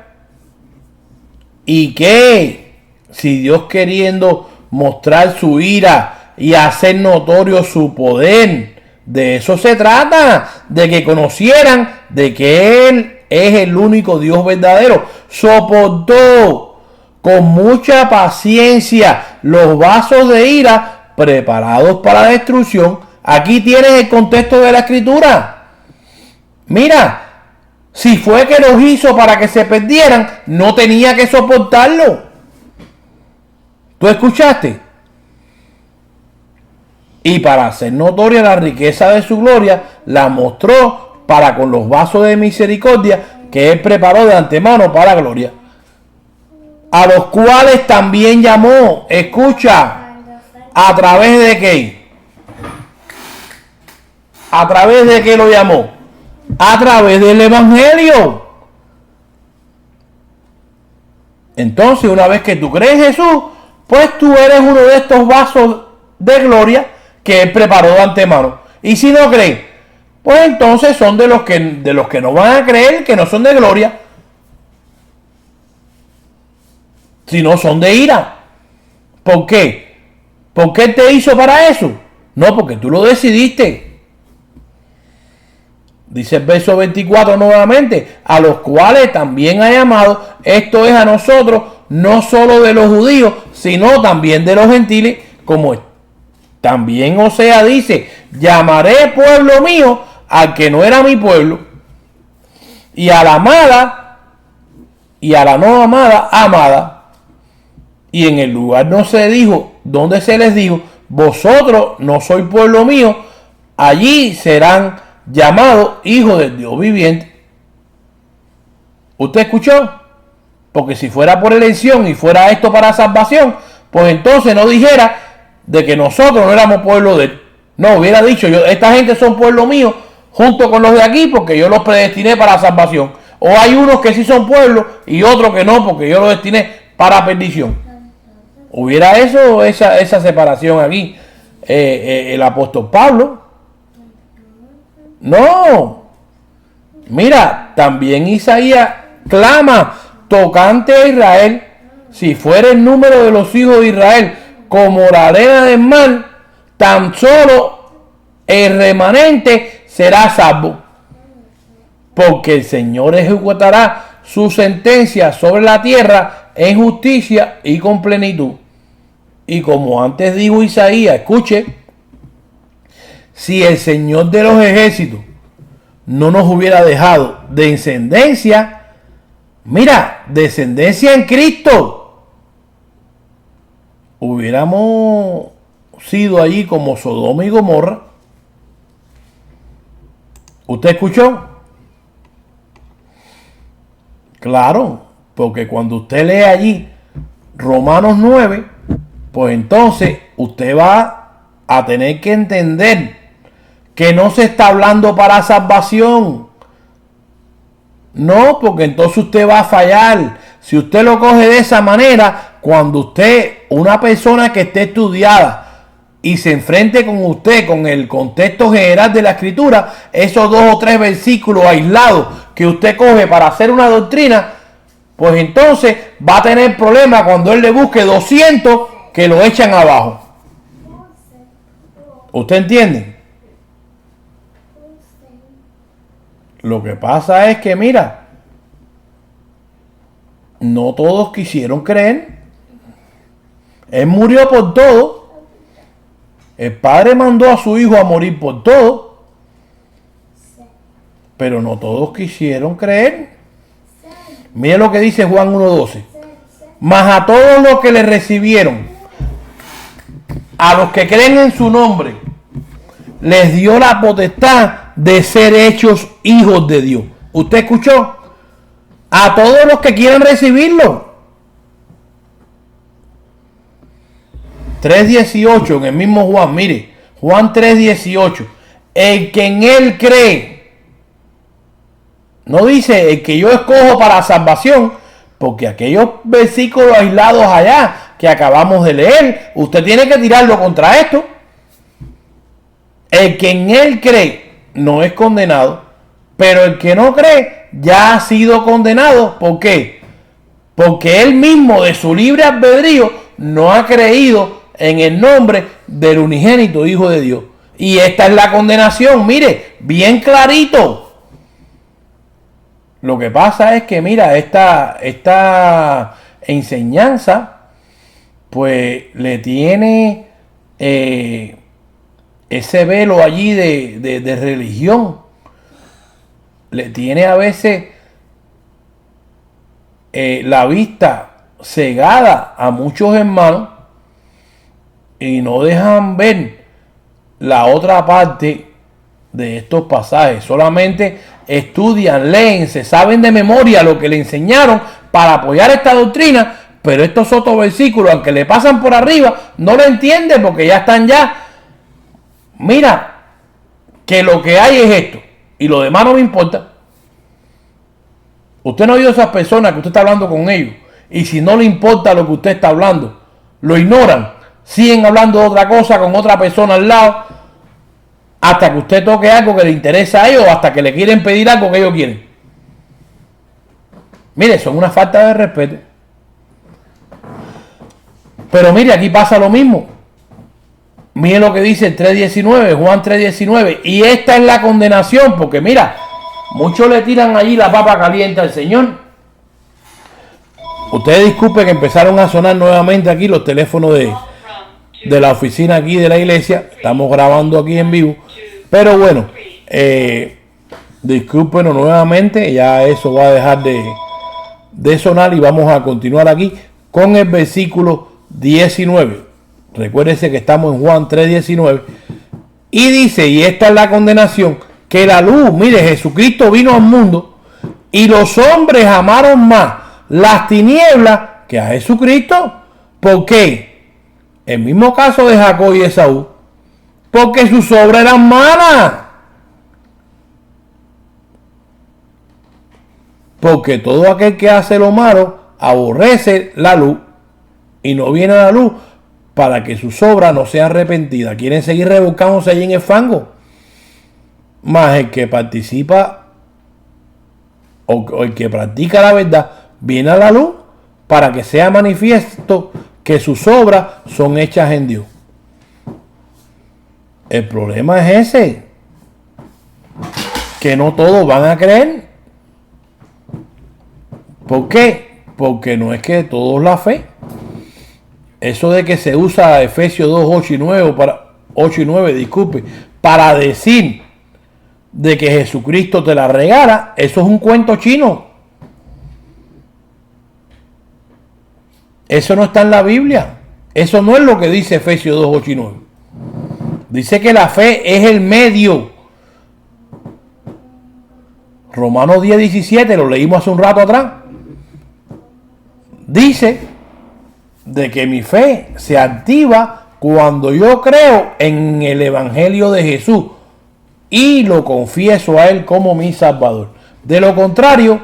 Y que si Dios, queriendo mostrar su ira y hacer notorio su poder, de eso se trata, de que conocieran de que Él es el único Dios verdadero, soportó con mucha paciencia los vasos de ira preparados para la destrucción. Aquí tienes el contexto de la Escritura. Mira, si fue que los hizo para que se perdieran, no tenía que soportarlo. ¿Tú escuchaste? Y para hacer notoria la riqueza de su gloria, la mostró para con los vasos de misericordia que Él preparó de antemano para gloria. A los cuales también llamó, escucha, ¿a través de qué? ¿A través de qué lo llamó? A través del Evangelio. Entonces, una vez que tú crees en Jesús, pues tú eres uno de estos vasos de gloria que Él preparó de antemano. Y si no creen, pues entonces son de los que no van a creer, que no son de gloria, sino son de ira. ¿Por qué? ¿Por qué te hizo para eso? No, porque tú lo decidiste. Dice el verso 24 nuevamente: a los cuales también ha llamado, esto es a nosotros, no solo de los judíos, sino también de los gentiles, como también Osea dice: llamaré pueblo mío al que no era mi pueblo, y a la amada y a la no amada, amada. Y en el lugar no se dijo, donde se les dijo: vosotros no sois pueblo mío, allí serán llamados hijos del Dios viviente. ¿Usted escuchó? Porque si fuera por elección y fuera esto para salvación, pues entonces no dijera de que nosotros no éramos pueblo de Él. No, hubiera dicho: esta gente son pueblo mío junto con los de aquí porque yo los predestiné para salvación. O hay unos que sí son pueblo y otros que no porque yo los destiné para perdición. Hubiera esa separación aquí. El apóstol Pablo. No. Mira, también Isaías clama tocante a Israel: si fuera el número de los hijos de Israel como la arena del mar, tan solo el remanente será salvo. Porque el Señor ejecutará su sentencia sobre la tierra en justicia y con plenitud. Y como antes dijo Isaías, escuche, si el Señor de los ejércitos no nos hubiera dejado descendencia, mira, descendencia en Cristo, hubiéramos sido allí como Sodoma y Gomorra. ¿Usted escuchó? Claro, porque cuando usted lee allí Romanos 9, pues entonces usted va a tener que entender que no se está hablando para salvación. No, porque entonces usted va a fallar. Si usted lo coge de esa manera, cuando usted, una persona que esté estudiada y se enfrente con usted con el contexto general de la escritura, esos 2 o 3 versículos aislados que usted coge para hacer una doctrina, pues entonces va a tener problemas cuando él le busque 200 que lo echan abajo. ¿Usted entiende? Lo que pasa es que, mira, no todos quisieron creer. Él murió por todo. El Padre mandó a su Hijo a morir por todo. Pero no todos quisieron creer. Mire lo que dice Juan 1:12. Mas a todos los que le recibieron, a los que creen en su nombre, les dio la potestad de ser hechos hijos de Dios. ¿Usted escuchó? A todos los que quieran recibirlo. 3:18 en el mismo Juan, mire, Juan 3:18. El que en él cree, no dice el que yo escojo para salvación, porque aquellos versículos aislados allá que acabamos de leer, usted tiene que tirarlo contra esto. El que en él cree no es condenado, pero el que no cree ya ha sido condenado. ¿Por qué? Porque él mismo de su libre albedrío no ha creído en el nombre del unigénito Hijo de Dios. Y esta es la condenación, mire, bien clarito. Lo que pasa es que, mira, esta enseñanza, pues le tiene ese velo allí de religión. Le tiene a veces la vista cegada a muchos hermanos y no dejan ver la otra parte de estos pasajes. Solamente estudian, leen, se saben de memoria lo que le enseñaron para apoyar esta doctrina, pero estos otros versículos, aunque le pasan por arriba, no lo entienden porque ya están ya. Mira, que lo que hay es esto y lo demás no me importa. Usted no ha oído a esas personas que usted está hablando con ellos y si no le importa lo que usted está hablando, lo ignoran, siguen hablando de otra cosa con otra persona al lado hasta que usted toque algo que le interesa a ellos o hasta que le quieren pedir algo que ellos quieren. Mire, son una falta de respeto. Pero mire, aquí pasa lo mismo. Mire lo que dice el 3:19, Juan 3:19. Y esta es la condenación, porque mira, muchos le tiran allí la papa caliente al Señor. Ustedes disculpen que empezaron a sonar nuevamente aquí los teléfonos de la oficina aquí de la iglesia. Estamos grabando aquí en vivo. Pero bueno, discúlpenos nuevamente, ya eso va a dejar de sonar y vamos a continuar aquí con el versículo 19. Recuérdense que estamos en Juan 3:19 y dice, y esta es la condenación, que la luz, mire, Jesucristo vino al mundo y los hombres amaron más las tinieblas que a Jesucristo. ¿Por qué? El mismo caso de Jacob y Esaú, porque sus obras eran malas. Porque todo aquel que hace lo malo aborrece la luz y no viene a la luz para que sus obras no sean arrepentidas. Quieren seguir rebuscándose allí en el fango. Mas el que participa o el que practica la verdad viene a la luz para que sea manifiesto que sus obras son hechas en Dios. El problema es ese, que no todos van a creer. ¿Por qué? Porque no es que todos la fe. eso de que se usa Efesios 2, 8 y 9, disculpe, para decir de que Jesucristo te la regala, eso es un cuento chino. Eso no está en la Biblia. Eso no es lo que dice Efesios 2, 8 y 9. Dice que la fe es el medio. Romanos 10, 17, lo leímos hace un rato atrás. Dice de que mi fe se activa cuando yo creo en el Evangelio de Jesús y lo confieso a Él como mi Salvador. De lo contrario,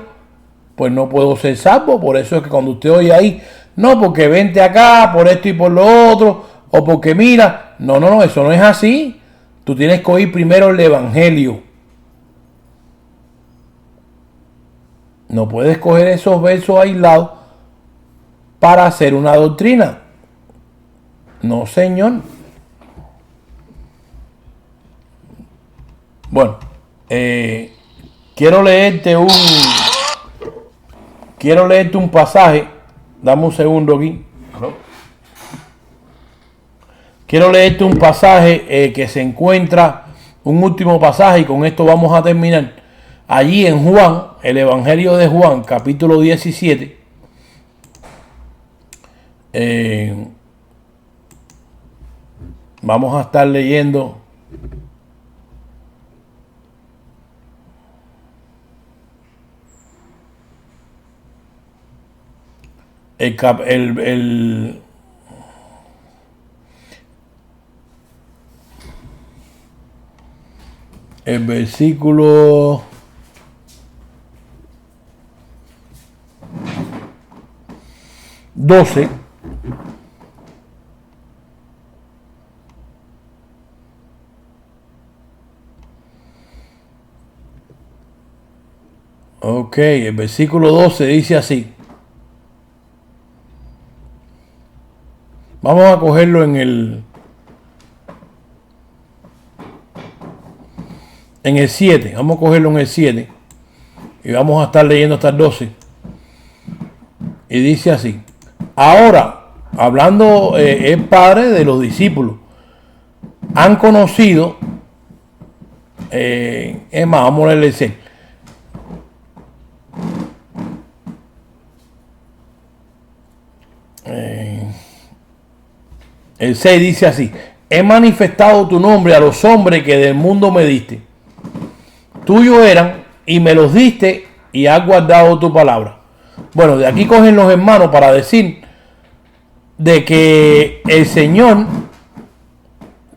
pues no puedo ser salvo. Por eso es que cuando usted oye ahí, no, porque vente acá, por esto y por lo otro, o porque mira, no, eso no es así. Tú tienes que oír primero el Evangelio. No puedes coger esos versos aislados para hacer una doctrina. No, señor. Bueno, quiero leerte un pasaje. Dame un segundo aquí. Quiero leerte un pasaje que se encuentra, un último pasaje, y con esto vamos a terminar. Allí en Juan, el Evangelio de Juan, capítulo 17. Vamos a estar leyendo el versículo 12. Ok, el versículo 12 dice así. Vamos a cogerlo en el 7. Vamos a cogerlo en el 7. Y vamos a estar leyendo hasta el 12. Y dice así. Ahora, hablando el padre de los discípulos, han conocido, es más, vamos a leerle el 6 dice así: he manifestado tu nombre a los hombres que del mundo me diste. Tuyos eran y me los diste y has guardado tu palabra. Bueno, de aquí cogen los hermanos para decir de que el Señor,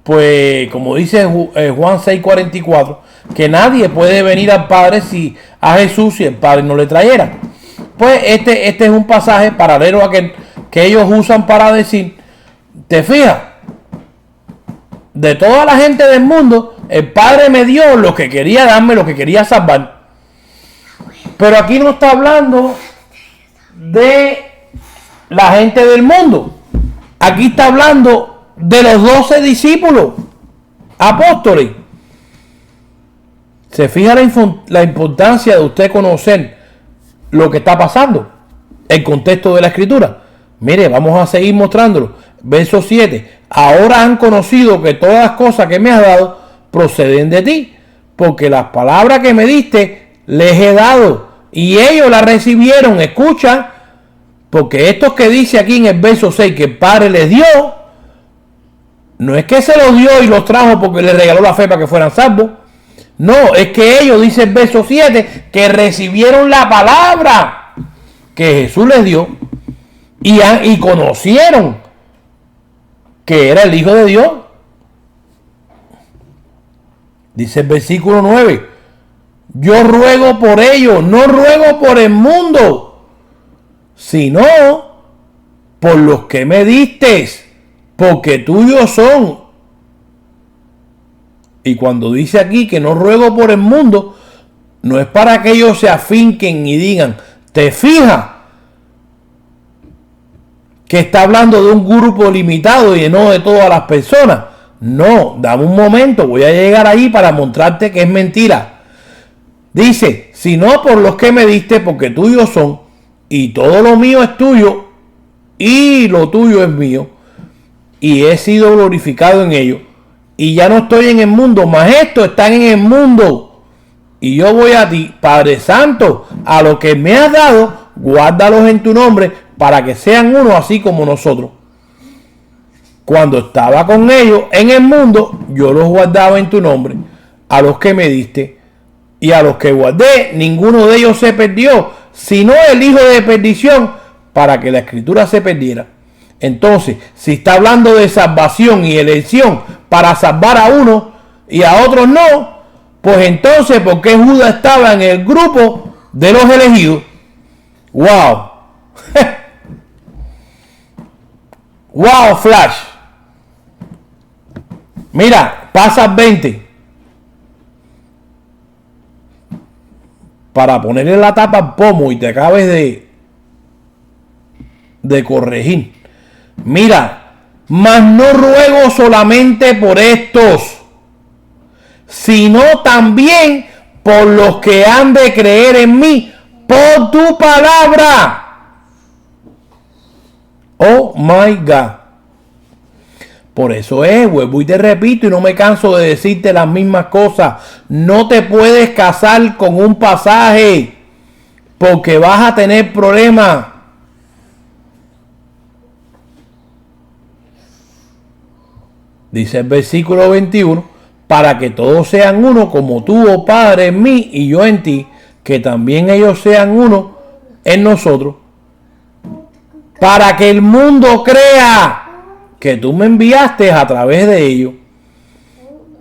pues como dice Juan 6:44, que nadie puede venir al Padre si a Jesús si el Padre no le trayera. Pues este es un pasaje paralelo a que ellos usan para decir, ¿te fijas? De toda la gente del mundo, el Padre me dio lo que quería darme, lo que quería salvar. Pero aquí no está hablando de la gente del mundo. Aquí está hablando de los 12 discípulos, apóstoles. ¿Se fija la importancia de usted conocer lo que está pasando? El contexto de la escritura. Mire, vamos a seguir mostrándolo. Verso 7. Ahora han conocido que todas las cosas que me has dado proceden de ti, porque las palabras que me diste les he dado y ellos las recibieron. Escucha, porque estos que dice aquí en el verso 6 que el Padre les dio, no es que se los dio y los trajo porque les regaló la fe para que fueran salvos. No, es que ellos, dice el verso 7, que recibieron la palabra que Jesús les dio y conocieron que era el Hijo de Dios. Dice el versículo 9, yo ruego por ellos, no ruego por el mundo, sino por los que me diste, porque tuyos son. Y cuando dice aquí que no ruego por el mundo, no es para que ellos se afinquen y digan, ¿te fijas? Que está hablando de un grupo limitado y no de todas las personas. No, dame un momento, voy a llegar ahí para mostrarte que es mentira. Dice, sino por los que me diste, porque tuyos son, y todo lo mío es tuyo, y lo tuyo es mío, y he sido glorificado en ellos. Y ya no estoy en el mundo, mas estos están en el mundo. Y yo voy a ti, Padre Santo, a lo que me has dado, guárdalos en tu nombre, para que sean uno así como nosotros. Cuando estaba con ellos en el mundo, yo los guardaba en tu nombre, a los que me diste. Y a los que guardé, ninguno de ellos se perdió, sino el hijo de perdición, para que la escritura se perdiera. Entonces, si está hablando de salvación y elección para salvar a uno y a otros no, pues entonces, ¿por qué Judas estaba en el grupo de los elegidos? ¡Wow! ¡Wow, Flash! Mira, pasas 20 para ponerle la tapa al pomo y te acabes de corregir. Mira, mas no ruego solamente por estos, sino también por los que han de creer en mí por tu palabra. Oh my God. Por eso vuelvo y te repito y no me canso de decirte las mismas cosas. No te puedes casar con un pasaje porque vas a tener problemas. Dice el versículo 21, para que todos sean uno como tú, oh Padre, en mí y yo en ti, que también ellos sean uno en nosotros, para que el mundo crea que tú me enviaste a través de ellos.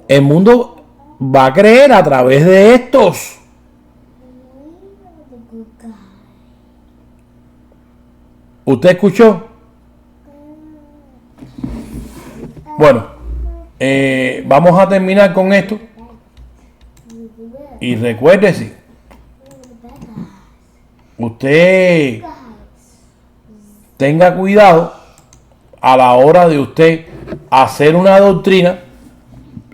El mundo va a creer a través de estos. ¿Usted escuchó? Bueno, vamos a terminar con esto. Y recuérdese, usted tenga cuidado a la hora de usted hacer una doctrina.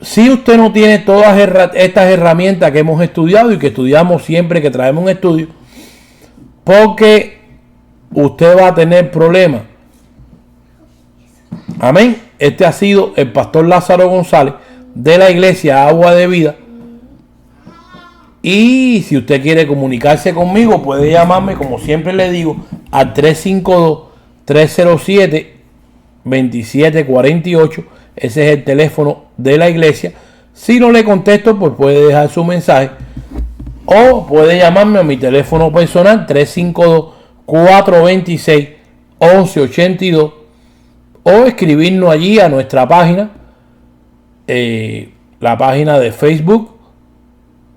Si usted no tiene todas estas herramientas que hemos estudiado y que estudiamos siempre que traemos un estudio, porque usted va a tener problemas. Amén. Este ha sido el pastor Lázaro González de la iglesia Agua de Vida. Y si usted quiere comunicarse conmigo, puede llamarme, como siempre le digo, al 352-307-2748. Ese es el teléfono de la iglesia. Si no le contesto, pues puede dejar su mensaje. O puede llamarme a mi teléfono personal 352-426-1182. O escribirnos allí a nuestra página, la página de Facebook,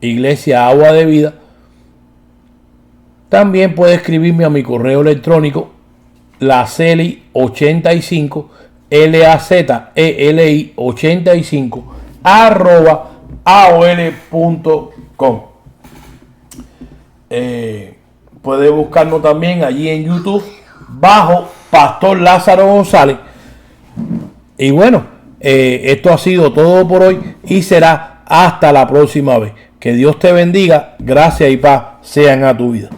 Iglesia Agua de Vida. También puede escribirme a mi correo electrónico, laceli85, lazeli85 @aol.com. Puede buscarnos también allí en YouTube bajo Pastor Lázaro González. Y bueno, esto ha sido todo por hoy y será hasta la próxima vez. Que Dios te bendiga, gracia y paz sean a tu vida.